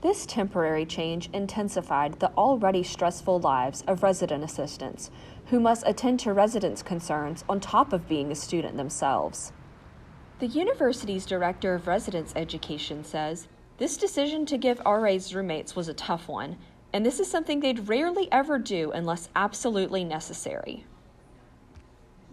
This temporary change intensified the already stressful lives of resident assistants, who must attend to residents' concerns on top of being a student themselves. The university's director of residence education says, "This decision to give RAs roommates was a tough one, and this is something they'd rarely ever do unless absolutely necessary."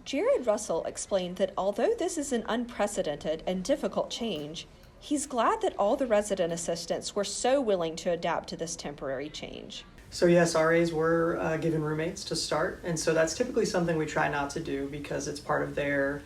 Jared Russell explained that although this is an unprecedented and difficult change, he's glad that all the resident assistants were so willing to adapt to this temporary change. So yes, RAs were given roommates to start, and so that's typically something we try not to do because it's part of their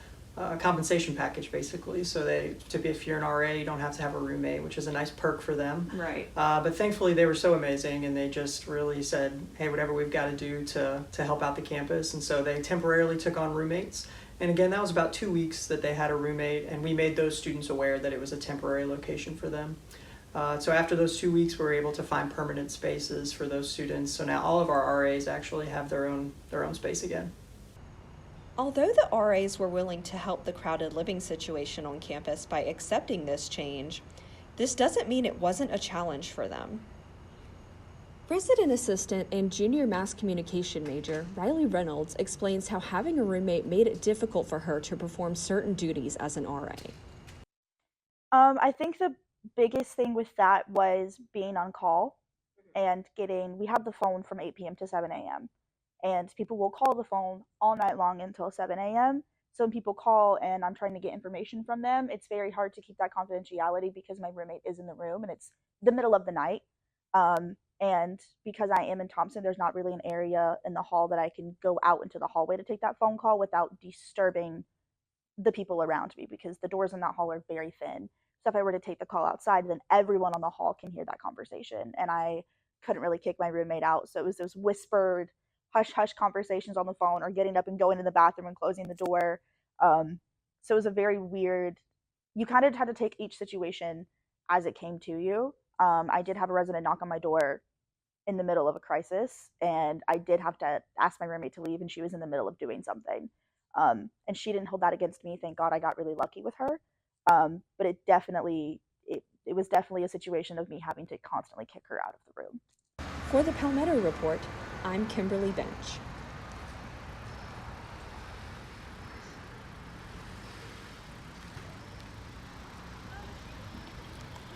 compensation package, basically. So if you're an RA, you don't have to have a roommate, which is a nice perk for them. Right. But thankfully, they were so amazing, and they just really said, "Hey, whatever we've got to do to help out the campus," and so they temporarily took on roommates. And again, that was about 2 weeks that they had a roommate, and we made those students aware that it was a temporary location for them. So after those 2 weeks, we were able to find permanent spaces for those students. So now all of our RAs actually have their own space again. Although the RAs were willing to help the crowded living situation on campus by accepting this change, this doesn't mean it wasn't a challenge for them. Resident assistant and junior mass communication major Riley Reynolds explains how having a roommate made it difficult for her to perform certain duties as an RA. I think the biggest thing with that was being on call and we have the phone from 8 p.m. to 7 a.m. And people will call the phone all night long until 7 a.m. So when people call and I'm trying to get information from them, it's very hard to keep that confidentiality because my roommate is in the room and it's the middle of the night. And because I am in Thompson, there's not really an area in the hall that I can go out into the hallway to take that phone call without disturbing the people around me because the doors in that hall are very thin. So if I were to take the call outside, then everyone on the hall can hear that conversation. And I couldn't really kick my roommate out. So it was those whispered, hush hush conversations on the phone or getting up and going to the bathroom and closing the door. So it was a very weird, you kind of had to take each situation as it came to you. I did have a resident knock on my door in the middle of a crisis, and I did have to ask my roommate to leave, and she was in the middle of doing something. And she didn't hold that against me. Thank God I got really lucky with her. But it was definitely a situation of me having to constantly kick her out of the room. For the Palmetto Report, I'm Kimberly Bench.